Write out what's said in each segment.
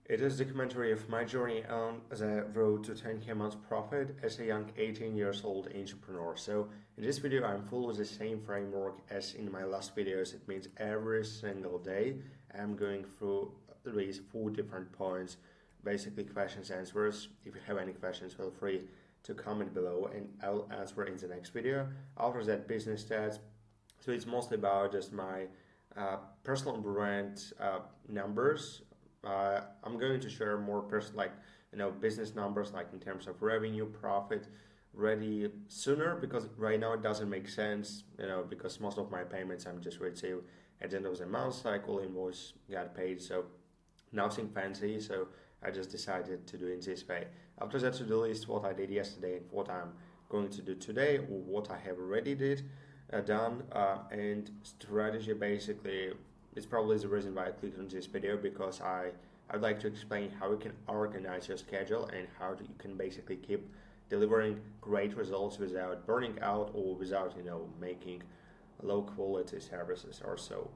It is a documentary of my journey on the road to 10K month profit as a young 18 years old entrepreneur. So in this video, I'm full with the same framework as in my last videos. It means every single day I'm going through these four different points, basically questions, answers. If you have any questions, feel free to comment below and I'll answer in the next video. After that, business stats. So it's mostly about just my personal brand numbers. I'm going to share more business numbers like in terms of revenue, profit, ready sooner because right now it doesn't make sense. Because most of my payments I'm just receive at the end of the month cycle invoice got paid. So nothing fancy. So I just decided to do it this way. After that, to-do list what I did yesterday and what I'm going to do today or what I have already done and strategy basically it's probably the reason why I clicked on this video because I'd like to explain how you can organize your schedule and how you can basically keep delivering great results without burning out or without making low quality services or so.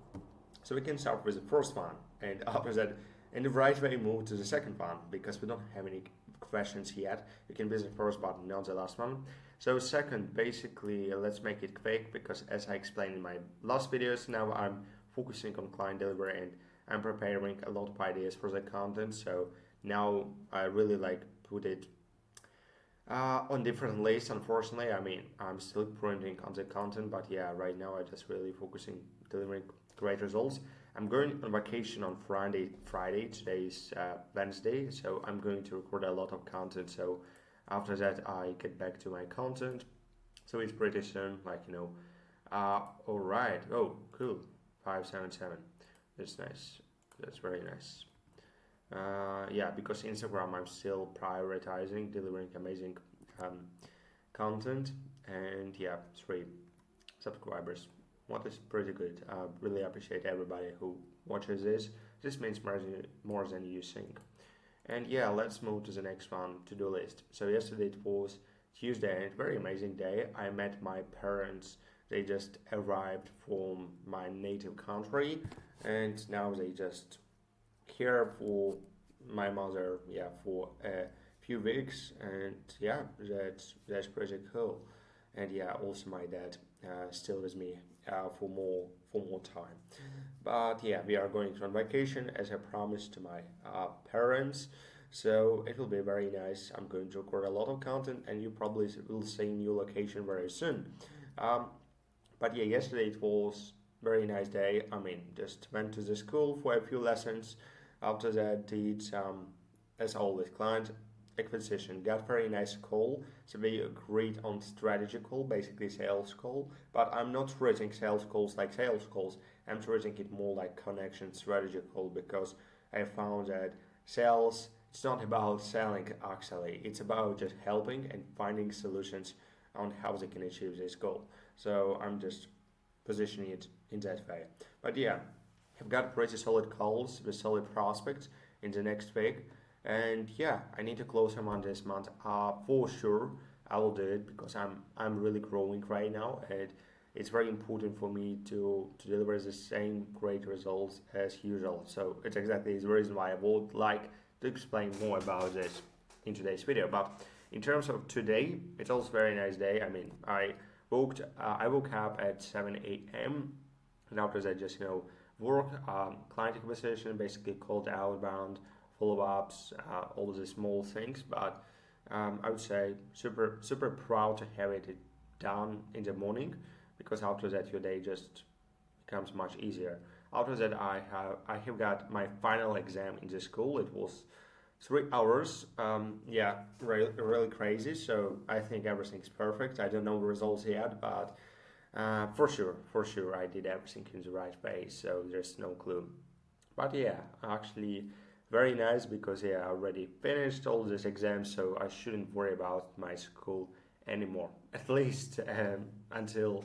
So we can start with the first one and after that in the right way move to the second one because we don't have any questions yet. You can visit the first button, not the last one. So second, basically let's make it quick because as I explained in my last videos, now I'm focusing on client delivery and I'm preparing a lot of ideas for the content. So now I really put it on different lists. Unfortunately, I mean I'm still printing on the content, but yeah, right now I just really focusing delivering great results. I'm going on vacation on Friday. Today's Wednesday, so I'm going to record a lot of content. So after that, I get back to my content. So it's pretty soon, all right. Oh, cool. 577. That's nice. That's very nice. Yeah, because Instagram, I'm still prioritizing delivering amazing content, and yeah, 3 subscribers. What is pretty good. Really appreciate everybody who watches this. This means more than you think. And yeah, let's move to the next one, to-do list. So yesterday it was Tuesday, and very amazing day. I met my parents. They just arrived from my native country, and now they just here for my mother, for a few weeks, and yeah, that's pretty cool. And yeah, also my dad still with me for more time. But yeah, we are going on vacation as I promised to my parents. So it will be very nice. I'm going to record a lot of content, and you probably will see new location very soon. Um, but yeah, yesterday it was very nice day. I mean, just went to the school for a few lessons. After that, did as always, client acquisition. Got very nice call. So we agreed on strategy call, basically sales call. But I'm not treating sales calls like sales calls. I'm treating it more like connection strategy call because I found that sales it's not about selling actually. It's about just helping and finding solutions on how they can achieve this goal. So I'm just positioning it in that way. But yeah, I've got pretty solid calls with solid prospects in the next week. And yeah, I need to close them on this month. For sure, I will do it because I'm really growing right now, and it's very important for me to deliver the same great results as usual. So it's exactly the reason why I would like to explain more about this in today's video. But in terms of today, it's also a very nice day. I mean, I woke up at 7 a.m. and after that, just work, client acquisition, basically called outbound, follow-ups, all the small things. But I would say super proud to have it done in the morning because after that your day just becomes much easier. After that, I have got my final exam in the school. It was 3 hours. Yeah, really crazy. So I think everything's perfect. I don't know the results yet, but for sure, I did everything in the right way. So there's no clue. But yeah, actually, very nice because yeah, I already finished all these exams, so I shouldn't worry about my school anymore. At least until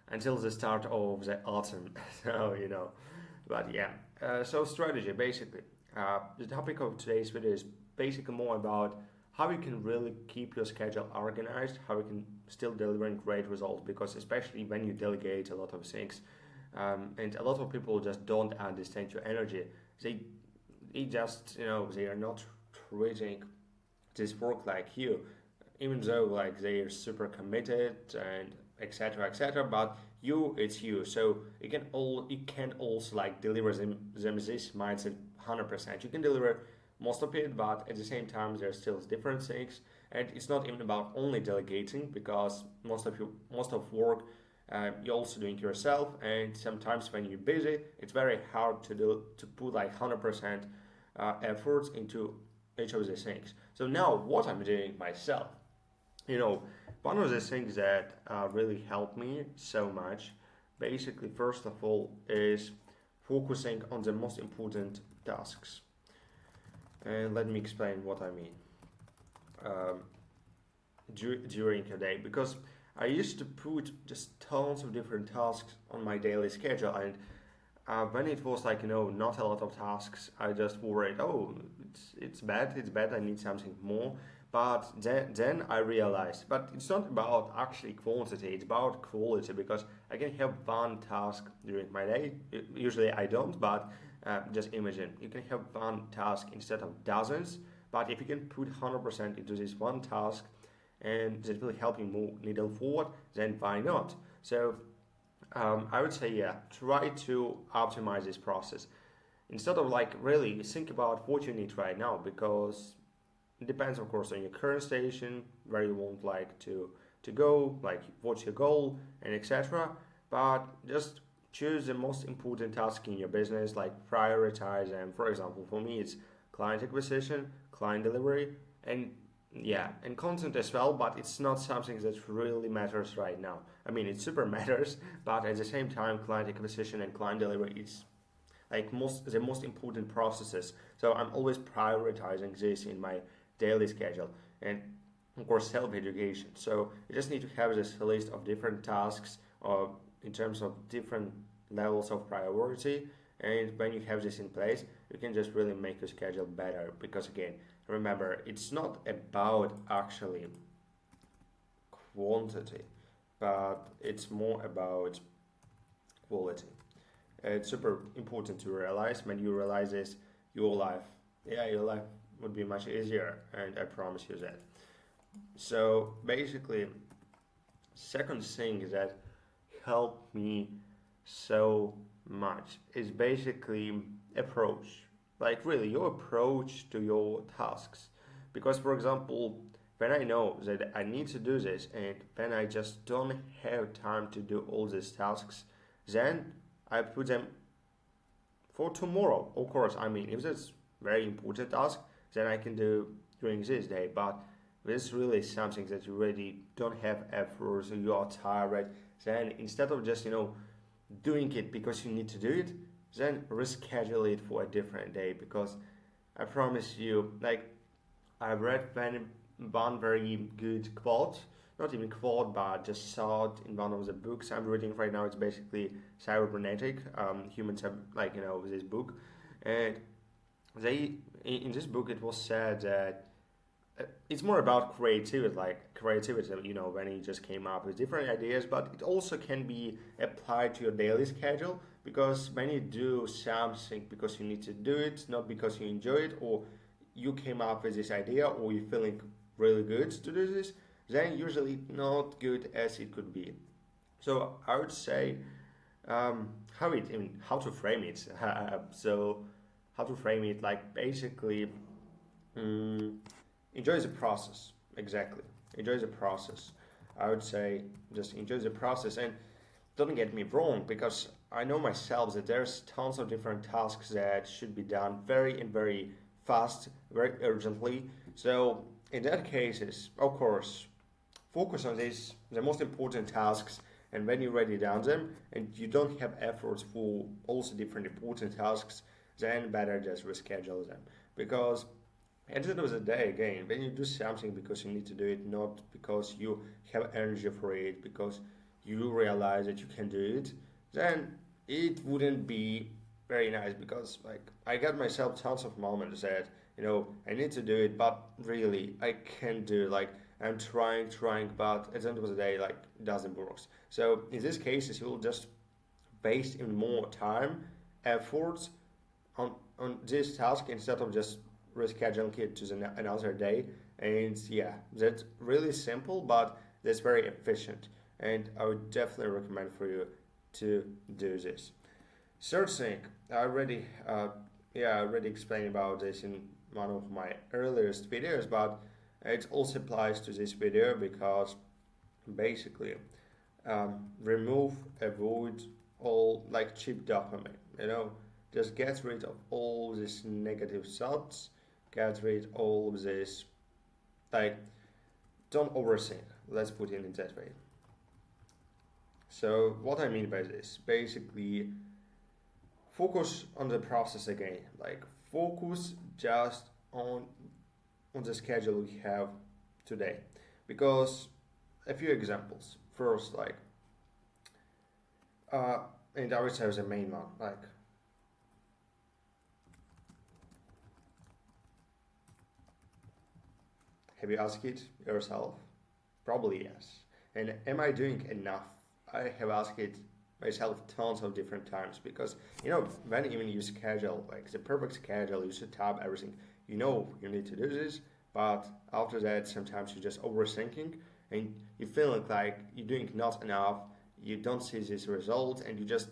the start of the autumn. So but yeah. So strategy basically. The topic of today's video is basically more about how you can really keep your schedule organized, how you can still delivering great results, because especially when you delegate a lot of things, and a lot of people just don't understand your energy. They it just, they are not treating this work like you, even though like they are super committed and etc etc. But it's you, so you can also like deliver them this mindset 100%. You can deliver most of it, but at the same time there's still different things, and it's not even about only delegating, because most of work you're also doing yourself, and sometimes when you're busy it's very hard to put like 100% efforts into each of these things. So now what I'm doing myself, you know, one of the things that really helped me so much, basically, first of all, is focusing on the most important tasks. And let me explain what I mean. Um, During a day, because I used to put just tons of different tasks on my daily schedule, and when it was like not a lot of tasks, I just worried, oh, it's bad, I need something more. But then I realized, but it's not about actually quantity, it's about quality, because I can have one task during my day. Usually I don't, but just imagine you can have one task instead of dozens. But if you can put 100% into this one task, and that will help you move needle forward, then why not? So I would say, yeah, try to optimize this process instead of like really think about what you need right now, because it depends, of course, on your current station, where you want like to go, like what's your goal, and etc. But just choose the most important task in your business, like prioritize them. For example, for me, it's client acquisition, client delivery, and yeah, and content as well. But it's not something that really matters right now. I mean, it super matters, but at the same time, client acquisition and client delivery is like the most important processes. So I'm always prioritizing this in my daily schedule, and of course self-education. So you just need to have this list of different tasks in terms of different levels of priority, and when you have this in place, you can just really make your schedule better, because again, remember, it's not about actually quantity, but it's more about quality. It's super important to realize. When you realize this, your life, yeah, your life would be much easier, and I promise you that. So basically, second thing that helped me so much is basically approach. Like really, your approach to your tasks. Because for example, when I know that I need to do this, and when I just don't have time to do all these tasks, then I put them for tomorrow. Of course, I mean, if it's very important task, then I can do during this day. But if it's really something that you really don't have effort, so you are tired, then instead of just doing it because you need to do it, then reschedule it for a different day. Because I promise you, like I've read one very good quote, not even quote, but just saw it in one of the books I'm reading right now. It's basically cybernetic. Humans have this book, and they in this book it was said that it's more about creativity, like creativity, when he just came up with different ideas, but it also can be applied to your daily schedule, because when you do something because you need to do it, not because you enjoy it, or you came up with this idea, or you're feeling really good to do this, then usually not good as it could be. So I would say how to frame it. So how to frame it, like basically. mm Enjoy the process. Exactly. Enjoy the process. I would say just enjoy the process, and don't get me wrong, because I know myself that there's tons of different tasks that should be done very and very fast, very urgently. So in that cases, of course, focus on these the most important tasks, and when you already done them and you don't have efforts for also different important tasks, then better just reschedule them. Because at the end of the day, again, when you do something because you need to do it, not because you have energy for it, because you realize that you can do it, then it wouldn't be very nice. Because like I got myself tons of moments that I need to do it, but really I can't do it. Like I'm trying, but at the end of the day, like it doesn't work. So in these cases, you'll just waste even more time, efforts on on this task instead of just rescheduling it to another day. And yeah, that's really simple, but that's very efficient. And I would definitely recommend for you to do this. Third thing, I already explained about this in one of my earliest videos, but it also applies to this video because basically remove, avoid all like cheap dopamine. Just get rid of all these negative thoughts, get rid all of this like don't overthink. Let's put it in that way. So what I mean by this, basically focus on the process again. Like focus just on the schedule we have today. Because a few examples. First, like and I would say the main one, like have you asked it yourself? Probably yes. And am I doing enough? I have asked it myself tons of different times because when even you schedule like the perfect schedule, you set up everything. You need to do this, but after that sometimes you're just overthinking and you feel like you're doing not enough. You don't see these results, and you just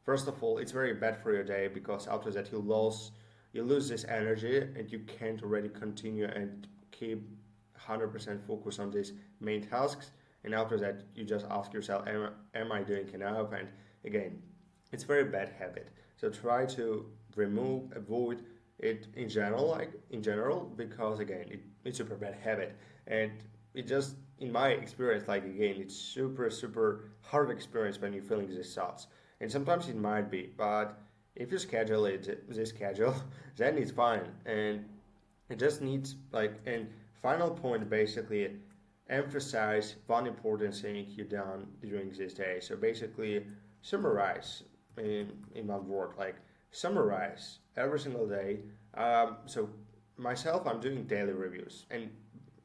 first of all, it's very bad for your day because after that you lose this energy and you can't already continue and keep 100% focus on these main tasks. And after that, you just ask yourself, am I doing enough? And again, it's a very bad habit. So try to avoid it in general, because again, it's a super bad habit. And it just, in my experience, like again, it's super, super hard experience when you're feeling these thoughts. And sometimes it might be, but if you schedule this schedule, then it's fine. And it just needs and final point basically emphasize one important thing you done during this day. So basically summarize in one word, like summarize every single day. So myself, I'm doing daily reviews, and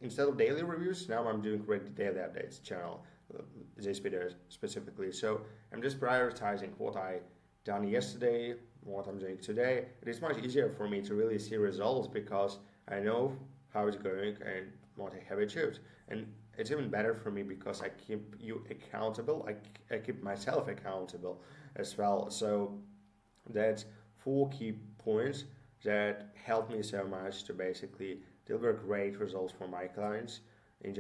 instead of daily reviews, now I'm doing daily updates channel, this video specifically. So I'm just prioritizing what I done yesterday, what I'm doing today. It is much easier for me to really see results because I know how it's going and what I have achieved. And it's even better for me because I keep you accountable. I keep myself accountable as well. So that's four key points that help me so much to basically deliver great results for my clients in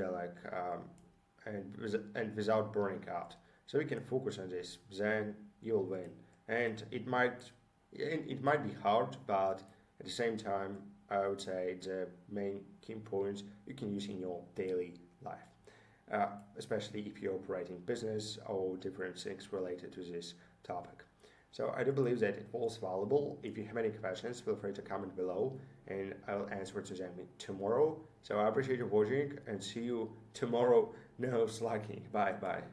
and without burning out. So we can focus on this, then you'll win. And it might be hard, but at the same time, I would say the main key points you can use in your daily life, especially if you're operating business or different things related to this topic. So I do believe that it was valuable. If you have any questions, feel free to comment below and I'll answer to them tomorrow. So I appreciate you watching and see you tomorrow. No slacking. Bye bye.